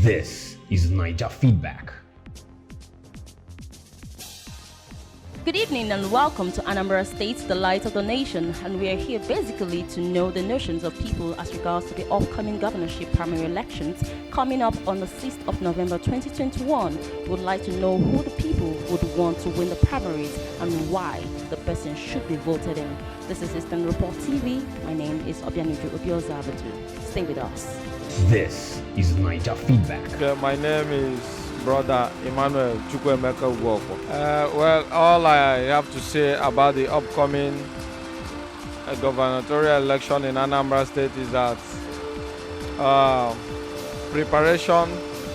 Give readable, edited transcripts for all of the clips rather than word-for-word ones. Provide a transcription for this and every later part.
This is Niger Feedback. Good evening and welcome to Anambra State, the light of the nation, and we are here basically to know the notions of people as regards to the upcoming governorship primary elections coming up on the 6th of November 2021. We would like to know who the people would want to win the primaries and why the person should be voted in. This is Eastern Report TV. My name is Obianuju Obiozabatu. Stay with us. This is Niger Feedback. My name is Brother Emmanuel Chukwemeka Ugwoko. Well, all I have to say about the upcoming gubernatorial election in Anambra State is that preparation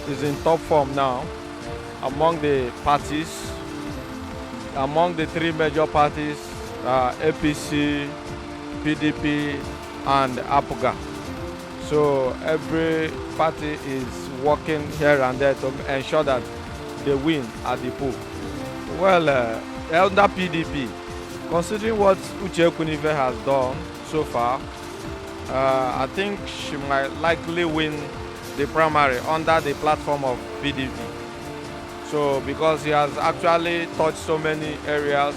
is in top form now among the parties, among the three major parties, APC, PDP, and APGA. So every party is working here and there to ensure that they win at the poll. Well, under PDP, considering what Uche Kunive has done so far, I think she might likely win the primary under the platform of PDP. So because he has actually touched so many areas,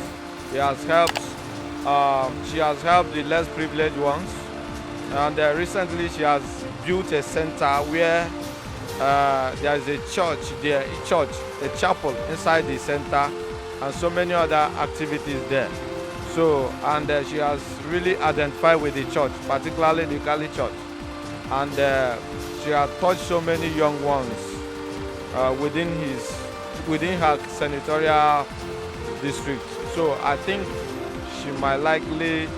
he has helped. She has helped the less privileged ones, and recently she has built a center where there is a church there, a chapel inside the center, and so many other activities there. So, and she has really identified with the church, particularly the Kali Church, and she has touched so many young ones within her senatorial district. So, I think she might likely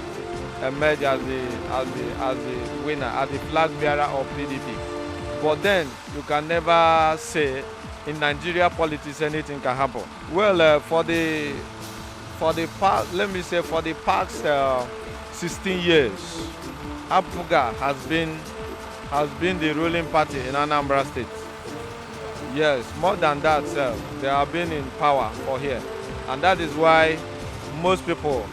emerge as the winner, as the flag bearer of PDP. But then you can never say in Nigeria politics anything can happen. Well, for the past 16 years, APGA has been the ruling party in Anambra State. Yes, more than that, they have been in power for here, and that is why most people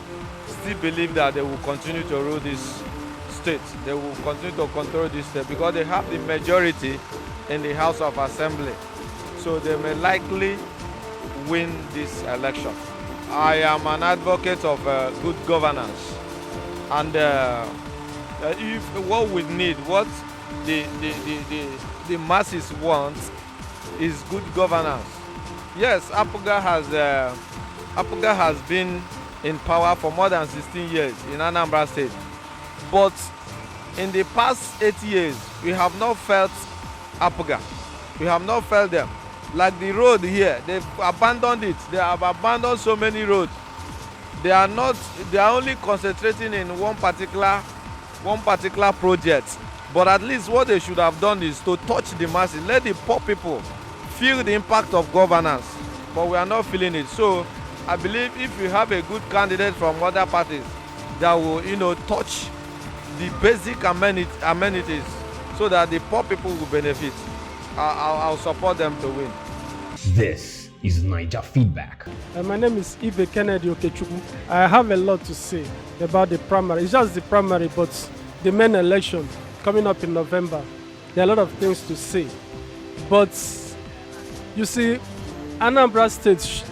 still believe that they will continue to rule this state. They will continue to control this state because they have the majority in the House of Assembly. So they may likely win this election. I am an advocate of good governance, and if what we need, what the masses want, is good governance. Yes, APGA has been in power for more than 16 years in Anambra State. But in the past 8 years, we have not felt APGA. We have not felt them. Like the road here, they've abandoned it. They have abandoned so many roads. They are only concentrating in one particular project. But at least what they should have done is to touch the masses, let the poor people feel the impact of governance. But we are not feeling it. So I believe if we have a good candidate from other parties that will, touch the basic amenities so that the poor people will benefit, I'll support them to win. This is Niger Feedback. My name is Ibe Kennedy Okechukwu. I have a lot to say about the primary. It's just the primary, but the main election coming up in November. There are a lot of things to say. But you see, Anambra State,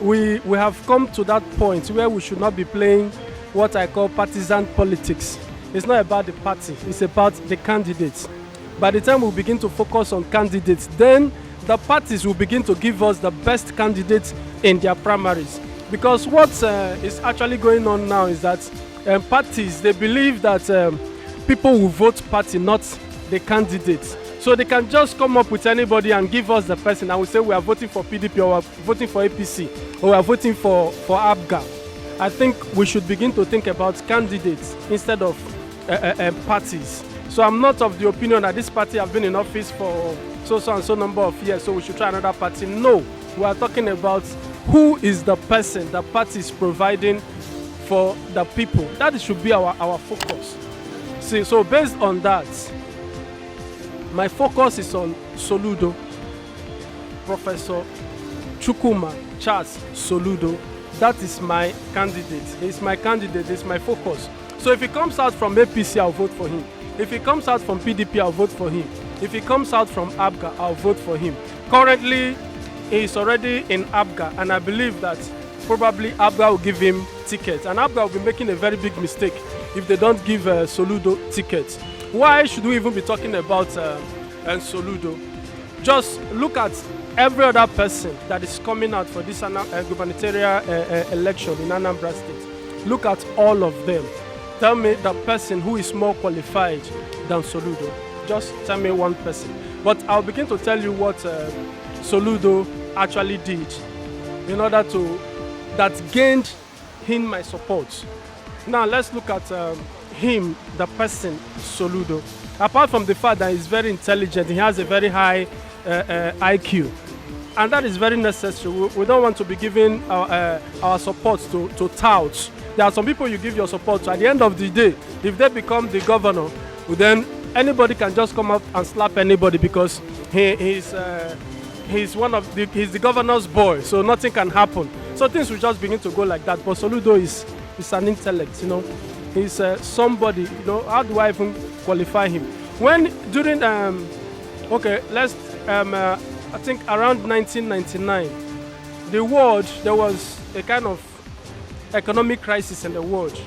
we have come to that point where we should not be playing what I call partisan politics. It's not about the party, it's about the candidates. By the time we begin to focus on candidates, then the parties will begin to give us the best candidates in their primaries. Because what is actually going on now is that parties, they believe that people will vote party, not the candidates. So they can just come up with anybody and give us the person, and we say we are voting for PDP, or we are voting for APC, or we are voting for APGA. I think we should begin to think about candidates instead of parties. So I'm not of the opinion that this party have been in office for so and so number of years, so we should try another party. No, we are talking about who is the person the party is providing for the people. That should be our focus. See, so based on that, my focus is on Soludo, Professor Chukwuma Charles Soludo. That is my candidate. He's my candidate. It's my focus. So if he comes out from APC, I'll vote for him. If he comes out from PDP, I'll vote for him. If he comes out from APGA, I'll vote for him. Currently, he's already in APGA, and I believe that probably APGA will give him tickets. And APGA will be making a very big mistake if they don't give Soludo tickets. Why should we even be talking about Soludo? Just look at every other person that is coming out for this gubernatorial election in Anambra State. Look at all of them. Tell me the person who is more qualified than Soludo. Just tell me one person. But I'll begin to tell you what Soludo actually did in order to, that gained him my support. Now let's look at him, the person, Soludo. Apart from the fact that he's very intelligent, he has a very high IQ. And that is very necessary. We don't want to be giving our support to touts. There are some people you give your support to. At the end of the day, if they become the governor, then anybody can just come up and slap anybody because he's the governor's boy, so nothing can happen. So things will just begin to go like that. But Soludo is an intellect, you know. He's somebody, you know. How do I even qualify him? When during I think around 1999, there was a kind of economic crisis in the world.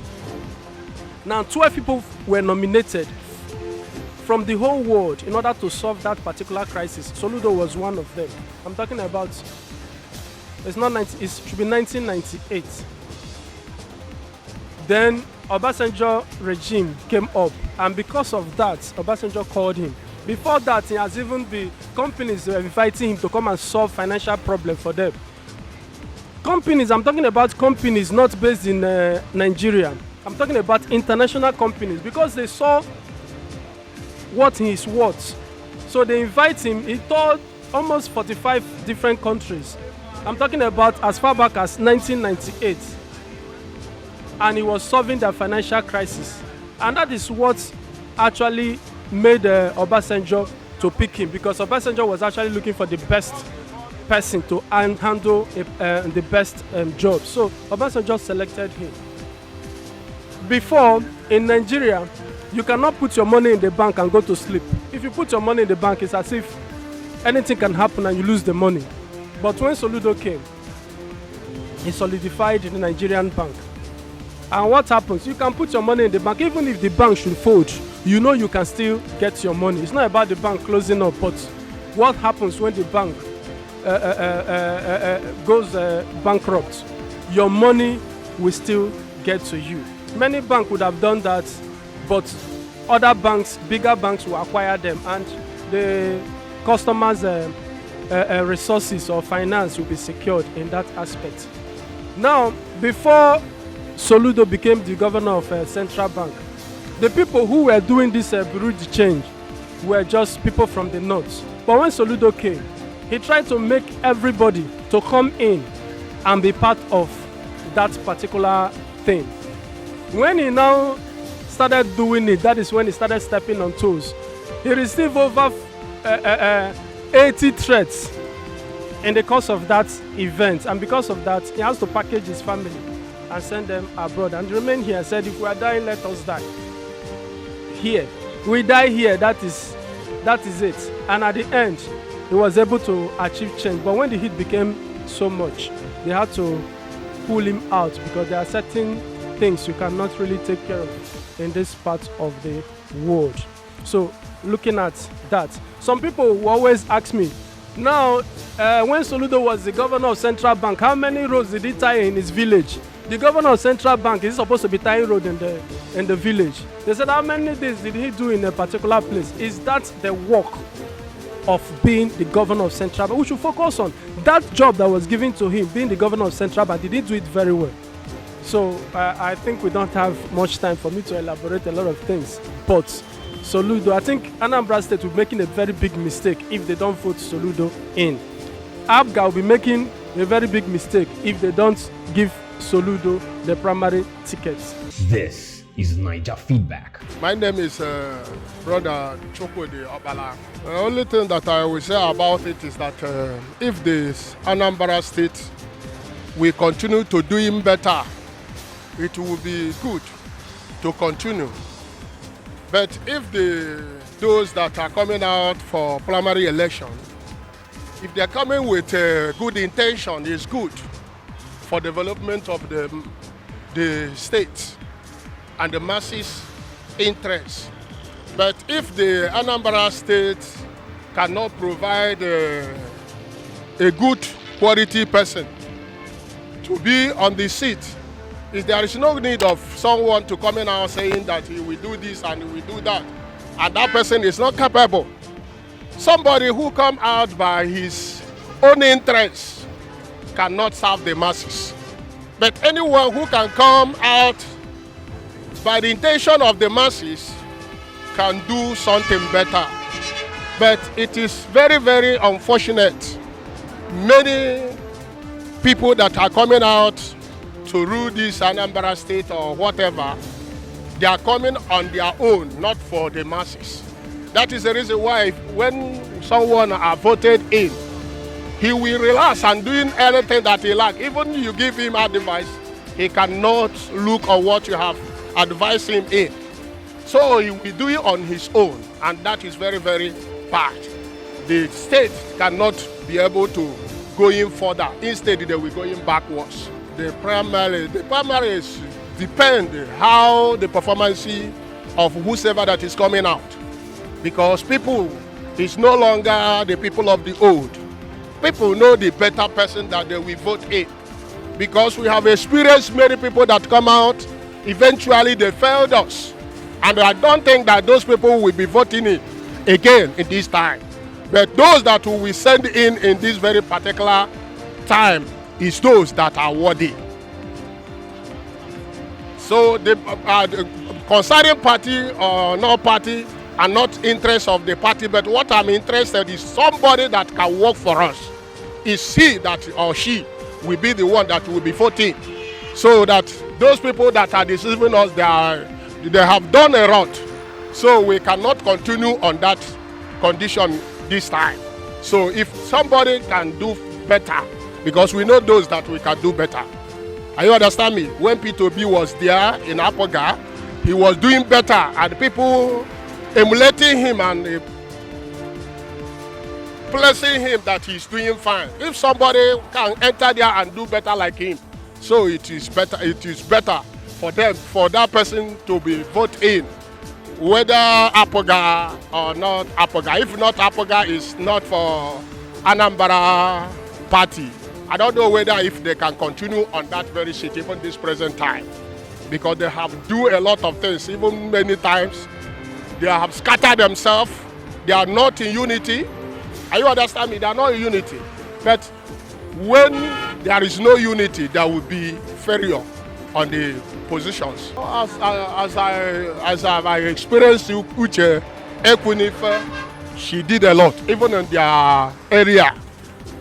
Now 12 people were nominated from the whole world in order to solve that particular crisis. Soludo was one of them. I'm talking about, it should be 1998. Then Obasanjo regime came up, and because of that, Obasanjo called him. Before that, he has even been, companies were inviting him to come and solve financial problems for them. Companies, I'm talking about companies not based in Nigeria. I'm talking about international companies, because they saw what he is worth. So they invite him. He toured almost 45 different countries. I'm talking about as far back as 1998. And he was solving the financial crisis. And that is what actually made Obasanjo to pick him, because Obasanjo was actually looking for the best person to handle the best job. So Obasanjo selected him. Before, in Nigeria, you cannot put your money in the bank and go to sleep. If you put your money in the bank, it's as if anything can happen and you lose the money. But when Soludo came, he solidified the Nigerian bank. And what happens? You can put your money in the bank, even if the bank should fold, you know you can still get your money. It's not about the bank closing up, but what happens when the bank goes bankrupt? Your money will still get to you. Many banks would have done that, but other banks, bigger banks, will acquire them, and the customers' resources or finance will be secured in that aspect. Now, before Soludo became the governor of Central Bank, the people who were doing this bureau de change were just people from the north. But when Soludo came, he tried to make everybody to come in and be part of that particular thing. When he now started doing it, that is when he started stepping on toes. He received over 80 threats in the course of that event, and because of that, he has to package his family and send them abroad and remain here. Said, if we are dying, let us die here. We die here, that is it. And at the end, he was able to achieve change. But when the heat became so much, they had to pull him out, because there are certain things you cannot really take care of in this part of the world. So looking at that, some people will always ask me, now when Soludo was the governor of Central Bank, how many roads did he tie in his village? The governor of Central Bank is supposed to be tying road in the village. They said, how many days did he do in a particular place? Is that the work of being the governor of Central Bank? We should focus on that job that was given to him, being the governor of Central Bank. He didn't do it very well. So I think we don't have much time for me to elaborate a lot of things. But Soludo, I think Anambra State will be making a very big mistake if they don't vote Soludo in. APGA will be making a very big mistake if they don't give Soludo the primary tickets. This is Niger Feedback. My name is Brother Chukwudi Obala. The only thing that I will say about it is that if the Anambra State will continue to doing better, it will be good to continue. But if the those that are coming out for primary election, if they're coming with good intention, it's good for development of the state and the masses' interests. But if the Anambra state cannot provide a good quality person to be on the seat, there is no need of someone to come in out saying that he will do this and he will do that, and that person is not capable. Somebody who comes out by his own interests cannot serve the masses. But anyone who can come out by the intention of the masses can do something better. But it is very, very unfortunate. Many people that are coming out to rule this Anambra state or whatever, they are coming on their own, not for the masses. That is the reason why when someone are voted in, he will relax and doing anything that he likes. Even you give him advice, he cannot look on what you have advised him in. So he will do it on his own, and that is very, very bad. The state cannot be able to go in further. Instead, they will go in backwards. The primaries depend how the performance of whosoever that is coming out. Because people is no longer the people of the old. People know the better person that they will vote in. Because we have experienced many people that come out, eventually they failed us. And I don't think that those people will be voting in again in this time. But those that we will send in this very particular time is those that are worthy. So the concerning party or no party, are not interest of the party, but what I'm interested is somebody that can work for us. Is he that or she will be the one that will be voting, so that those people that are deceiving us, they have done a rot. So we cannot continue on that condition this time. So if somebody can do better, because we know those that we can do better. Are you understand me? When P2B was there in APGA, he was doing better, and people emulating him and blessing him that he's doing fine. If somebody can enter there and do better like him, so it is better for them, for that person to be voted in, whether APGA or not APGA. If not APGA, is not for Anambra party. I don't know whether if they can continue on that very shit even this present time, because they have do a lot of things. Even many times they have scattered themselves. They are not in unity. Are you understand me? They are not in unity. But when there is no unity, there will be failure on the positions. As I experienced Uche Ekwunife, she did a lot, even in their area.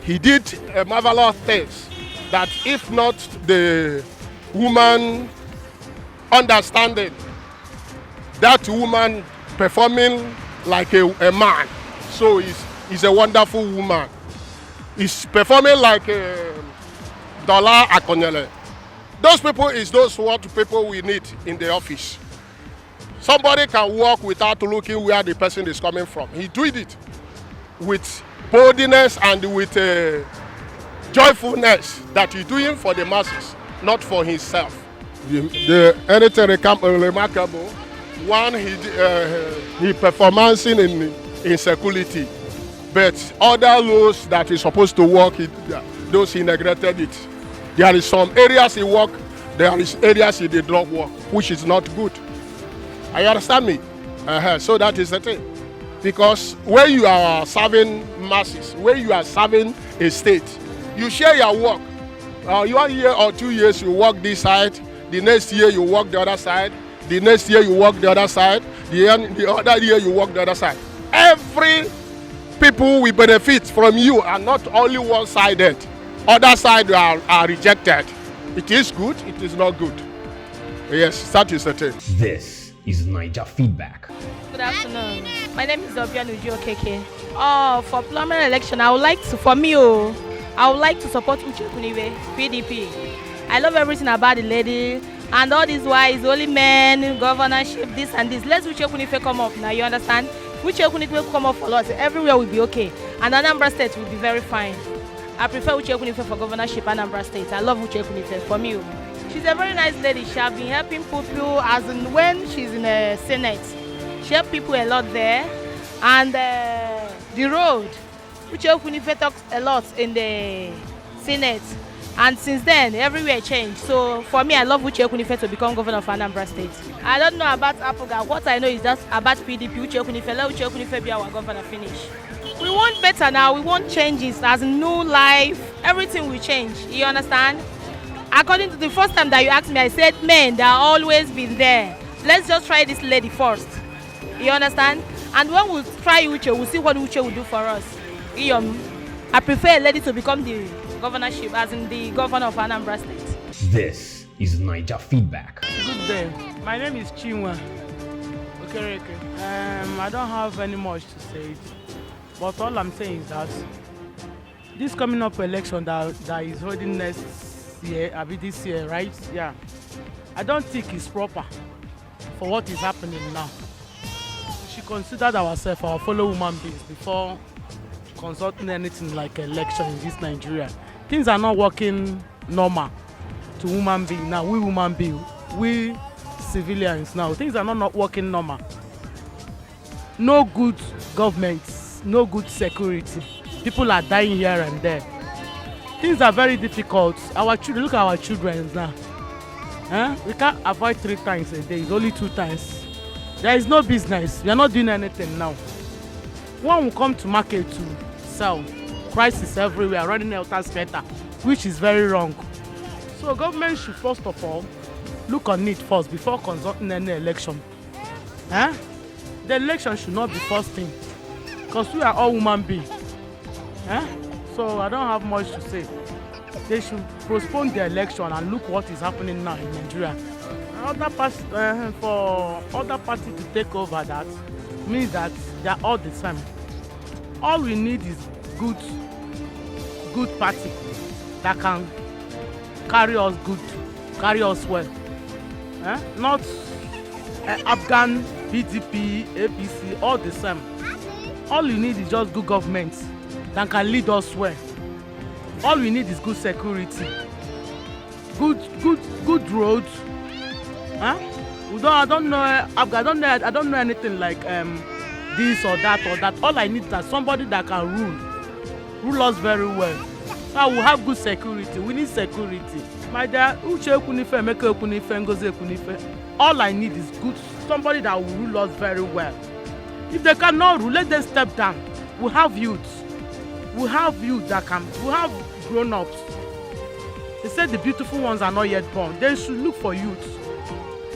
He did a marvelous things that if not the woman understanding, that woman performing like a man, so he's a wonderful woman. He's performing like a Dollar Akonyele. Those people is those what people we need in the office. Somebody can walk without looking where the person is coming from. He did it with boldness and with joyfulness that he's doing for the masses, not for himself. Anything remarkable, one, he performing in security, but other laws that he's supposed to work, those he neglected it. There is some areas he work, there is areas he did not work, which is not good. Are you understand me? So that is the thing. Because when you are serving masses, when you are serving a state, you share your work. 1 year or 2 years you work this side, the next year you work the other side, the next year you work the other side, the other year you work the other side. Every people will benefit from you and not only one-sided. Other side are rejected. It is good, it is not good. Yes, that is the thing. This is Niger Feedback. Good afternoon. My name is Obianuju Okeke. For primary election, I would like to support Uche Ekwunife, PDP. I love everything about the lady, and all this why is only men, governorship, this and this. Let's Uche Ekwunife come up now, you understand? Uche Kunife will come up for us. Everywhere will be okay. And Anambra State will be very fine. I prefer Uche Kunife for governorship Anambra State. I love Uche Kunife for me. She's a very nice lady. She has been helping people as in when she's in the Senate. She helped people a lot there. And the road, Uche Kunife talks a lot in the Senate. And since then, everywhere changed. So for me, I love Uche Kunife to become governor of Anambra State. I don't know about APGA. What I know is just about PDP, Uche Kunife. Let Uche Kunife be our governor, finish. We want better now. We want changes as new life. Everything will change. You understand? According to the first time that you asked me, I said, men, they are always been there. Let's just try this lady first. You understand? And when we try Uche, we'll see what Uche will do for us. I prefer a lady to become the governorship, as in the governor of Anambra State. This is Niger Feedback. Good day. My name is Chinwa Okereke. I don't have any much to say, but all I'm saying is that this coming up election that is holding next year, this year, right? Yeah. I don't think it's proper for what is happening now. We should consider ourselves our fellow human beings before consulting anything like election in this Nigeria. Things are not working normal to human beings now. We human beings, we civilians now. Things are not working normal. No good government, no good security. People are dying here and there. Things are very difficult. Our children, look at our children now. We can't avoid 3 times a day. It's only 2 times. There is no business. We are not doing anything now. One will come to market to sell. Crisis everywhere, running helter-skelter, which is very wrong. So government should first of all look on it first before consulting any election. The election should not be first thing, because we are all human beings. So I don't have much to say. They should postpone the election and look what is happening now in Nigeria. For other parties to take over that means that they are all the same. All we need is good party that can carry us well. Not Afghan, PDP, APC, all the same. All we need is just good government that can lead us well. All we need is good security, good roads. I don't know anything like this or that. All I need is somebody that can rule us very well. So we have good security. We need security. My dear, Uche Kunife, Emeka Kunife, Ngozi Kunife. All I need is somebody that will rule us very well. If they cannot rule, let them step down. We have youth. We have grown-ups. They said the beautiful ones are not yet born. They should look for youth.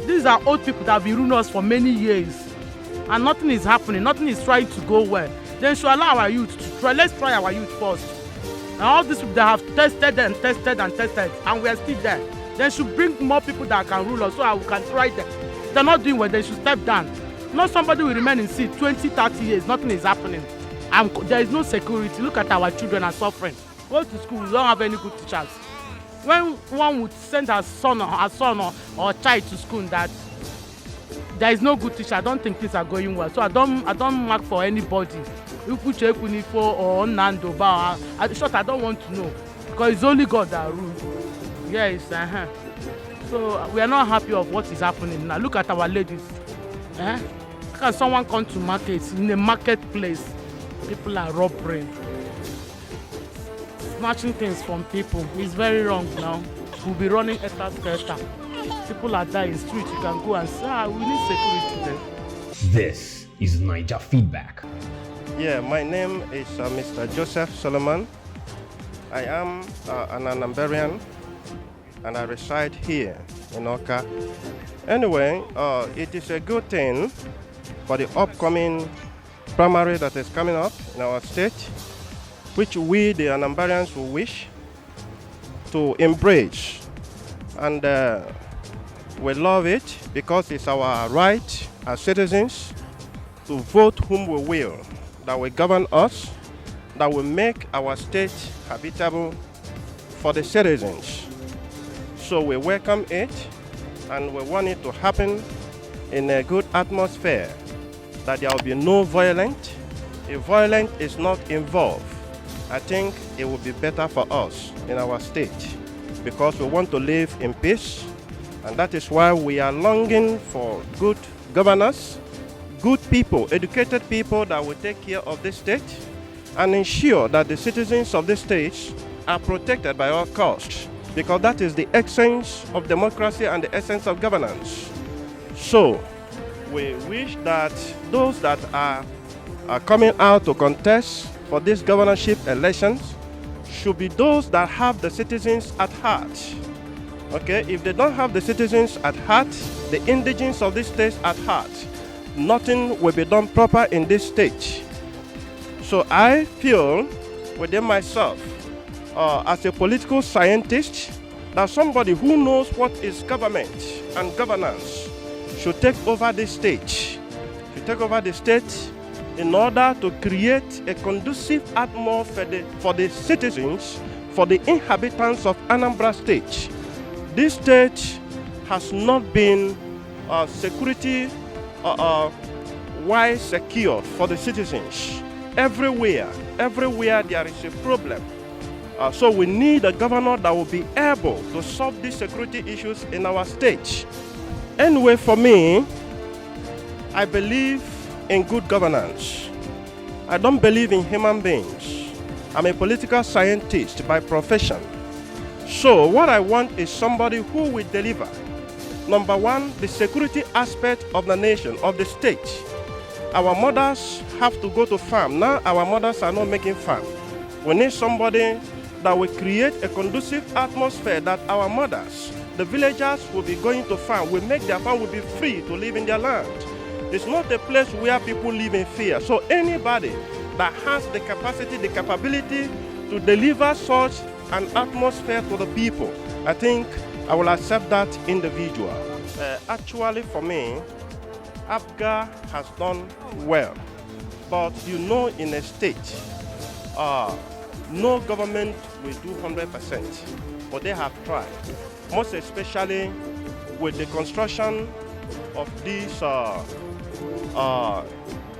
These are old people that have been ruling us for many years, and nothing is happening. Nothing is trying to go well. They should allow our youth to try. Let's try our youth first. And all these people that have tested, and we are still there. They should bring more people that can rule us so we can try them. If they're not doing well, they should step down. Not somebody will remain in seat 20, 30 years. Nothing is happening. And there is no security. Look at our children are suffering. Go to school, we don't have any good teachers. When one would send her son or child to school that there is no good teacher, I don't think things are going well. So I don't mark for anybody. Uche Kunife or Nando Ba. I don't want to know, because it's only God that rules. Yes, So we are not happy of what is happening now. Look at our ladies. Look at someone come to market in a marketplace. People are robbing, snatching things from people. It's very wrong now. We'll be running helter-skelter. People are dying in the street. You can go and say, we need security there. This is Niger Feedback. Yeah, my name is Mr. Joseph Solomon. I am an Anambarian, and I reside here in Oka. Anyway, it is a good thing for the upcoming primary that is coming up in our state, which we, the Anambarians, will wish to embrace. And we love it because it's our right as citizens to vote whom we will, that will govern us, that will make our state habitable for the citizens. So we welcome it, and we want it to happen in a good atmosphere. that there will be no violence. If violence is not involved, I think it will be better for us in our state because we want to live in peace, and that is why we are longing for good governors, good people, educated people that will take care of this state and ensure that the citizens of this state are protected by all costs, because that is the essence of democracy and the essence of governance. So we wish that those that are coming out to contest for these governorship elections should be those that have the citizens at heart. Okay, if they don't have the citizens at heart, the indigents of this state at heart, nothing will be done proper in this state. So I feel within myself, as a political scientist, that somebody who knows what is government and governance should take over this state, should take over the state in order to create a conducive atmosphere for the citizens, for the inhabitants of Anambra State. This state has not been security-wise secured for the citizens. Everywhere there is a problem. So we need a governor that will be able to solve these security issues in our state. Anyway, for me, I believe in good governance. I don't believe in human beings. I'm a political scientist by profession. So what I want is somebody who will deliver. Number one, the security aspect of the nation, of the state. Our mothers have to go to farm. Now our mothers are not making farm. We need somebody that will create a conducive atmosphere that our mothers, the villagers, will be going to farm, will make their farm, will be free to live in their land. It's not a place where people live in fear. So anybody that has the capacity, the capability to deliver such an atmosphere to the people, I think I will accept that individual. Actually, for me, APGA has done well. But you know, in a state, no government will do 100%, but they have tried. Most especially with the construction of this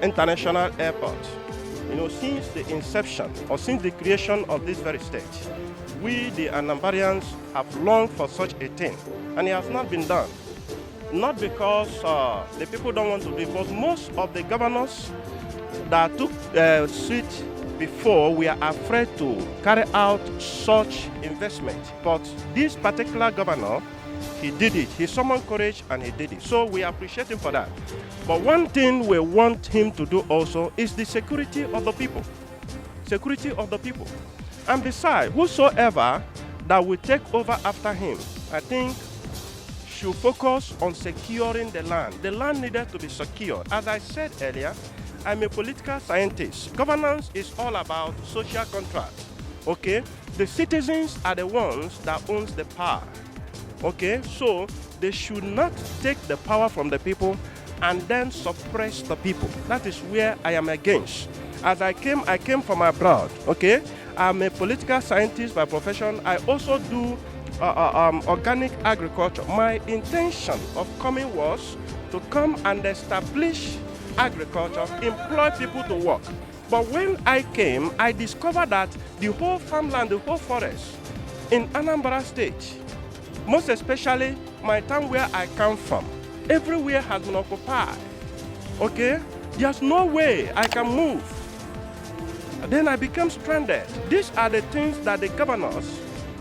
international airport. You know, since the inception or since the creation of this very state, we, the Anambrians, have longed for such a thing, and it has not been done. Not because the people don't want to do it, but most of the governors that took seat before we are afraid to carry out such investment. But this particular governor, he did it. He summoned courage and he did it. So we appreciate him for that. But one thing we want him to do also is the security of the people. Security of the people. And besides, whosoever that will take over after him, I think, should focus on securing the land. The land needed to be secured. As I said earlier, I'm a political scientist. Governance is all about social contract. Okay? The citizens are the ones that owns the power. Okay? So they should not take the power from the people and then suppress the people. That is where I am against. As I came from abroad. Okay? I'm a political scientist by profession. I also do organic agriculture. My intention of coming was to come and establish agriculture, employ people to work. But when I came, I discovered that the whole farmland, the whole forest in Anambra State, most especially my town where I come from, everywhere has been occupied. Okay? There's no way I can move. Then I became stranded. These are the things that the governors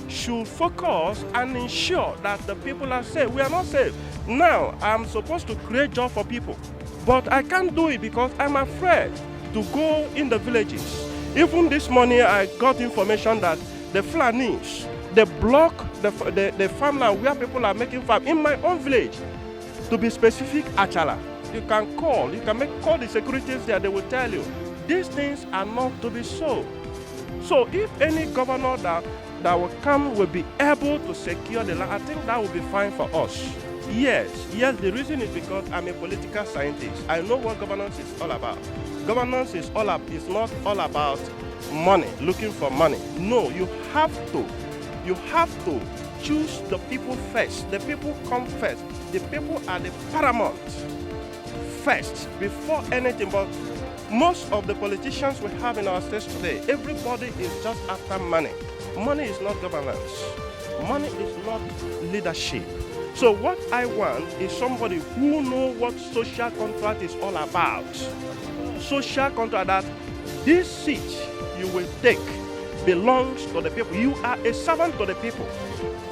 should focus and ensure that the people are safe. We are not safe. Now, I'm supposed to create jobs for people. But I can't do it because I'm afraid to go in the villages. Even this morning, I got information that the Fulanis, they block the farmland where people are making farm in my own village. To be specific, Achala. You can call the securities there, they will tell you. These things are not to be so. So if any governor that will come will be able to secure the land, I think that will be fine for us. Yes, the reason is because I'm a political scientist. I know what governance is all about. Governance is not all about money, looking for money. No, you have to choose the people first. The people come first. The people are the paramount. first before anything. But most of the politicians we have in our states today, everybody is just after money. Money is not governance. Money is not leadership. So what I want is somebody who knows what social contract is all about. Social contract, that this seat you will take belongs to the people. You are a servant to the people.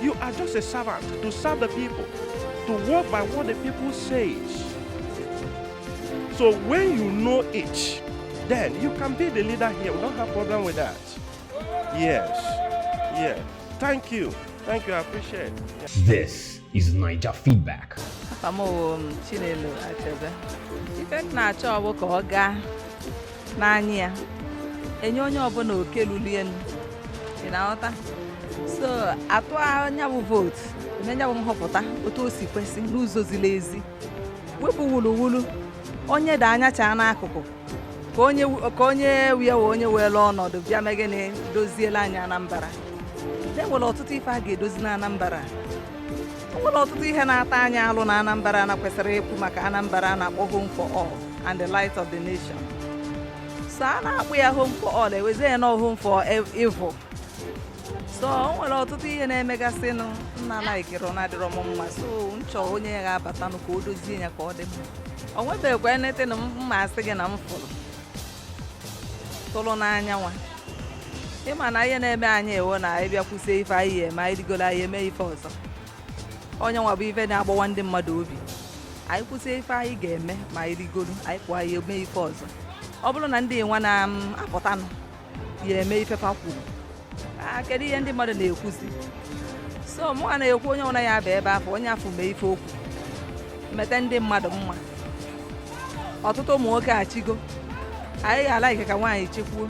You are just a servant to serve the people, to work by what the people says. So when you know it, then you can be the leader here. We don't have problem with that. Yes. Yeah. Thank you. Thank you. I appreciate it. Yeah. This is Niger Feedback. Chinelo Achebe. Ife na-achọ ọbụ ka ọ gaa n'anya ya enye onye ọbụla oke lulu elu ị na-aghọta so atụ anya bụ votu enye bụ nhọpụta otu o si kwesị n'ụzọ ziri ezi wepụ wuluwulu onye dị anya chaa n'akụkụ ka onye wee onye were ọnọdụ bịa megene doziela anya Anambra. Enwere ọtụtụ ife a ga-edozi na Anambra. Enwere ọtụtụ ihe na-ata anya alụ na Anambra na kwesịrị ikwu maka Anambra na-akpọ home for all and the light of the nation. So a na-akpụ ya home for all eweze ya na home for evil. So enwere ọtụtụ ihe na-emegasị nna laikiri na adịrọ m mma. So nchọ onye ya ga-abata ka o dozie ya ka ọ dị mma. O nwebeghịkwa enete na mma asị gị na m fụrụ tụrụ n'anya nwa. Ịma na ihe na-eme anyị ewo na anyị bịa kwụsị ife anyị eme anyị rigolo anyị eme ife ọzọ. Onye nwa bụ ife na-agbawa ndị mmadụ obi. Anyị kwụsị ife anyị ga-eme ma anyị rigolo anyị pụọ anyị eme ife ọzọ. Ọ bụrụ na ndị nwa na-apụtanụ ya eme ife fa kwuru. Kedu ihe ndị mmadụ na-ekwuzi? So mụ na-ekwu onye ọbụla ya bụ ebe afọ onye afọ mee ife okwu. Mete ndị mmadụ mma. Ọtụtụ ụmụ nwoke achigo. Anyị ga-alaike ka nwaanyị chekwuo.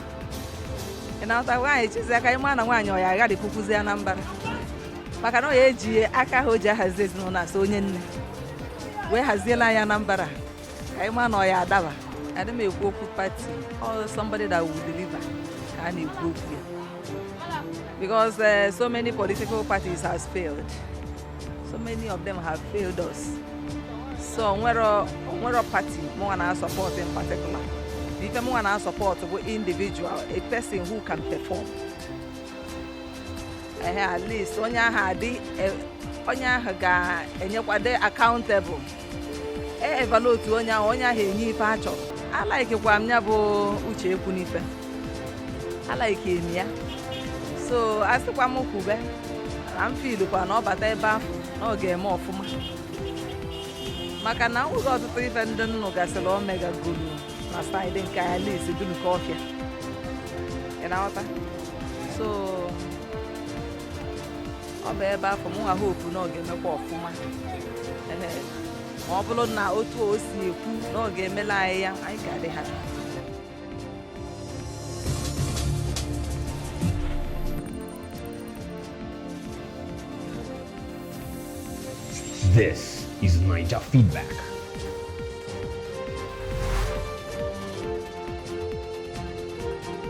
Ị na-ata nwaanyị chizi aka ịma na nwaanyị ọ ya agharịpụkwuzi Anambra. Maka na ọ ya eji aka ha o ji ahazi ezinụlọ asị onye nne wee haziela anyị Anambra ka ịma na ọ ya adaba. Adị m ekwu okwu pati or somebody that will deliver ka a na-ekwu okwu ya. Because so many political parties has failed. So many of them have failed us. So nwere party mụ na-support in particular. If I'm going to support an individual, a person who can perform. At least onye ahụ ga-enyekwa accountable. Evaluate onye ahụ enye ife a chọrọ. I like kwa m ya bụ uche ekwu n'ife. I like emi ya. So asịkwa m kwube na m feel kwa na ọ bata ebe ahụ na ọ ga-eme ọfụma. Maka na ụzọ ọtụtụ ife ndị nnụ gasịrị omega golu. Na side nke ya na-esi dum ka ọfịa. Ị na-aghọta? So ọ bụ ebe afọ mụ hope na ọ ga-emekwa ọfụma. Ma ọ bụrụ na otu o si ekwu na ọ ga-emela anyị ya anyị ga-adị ha. This is Niger Feedback.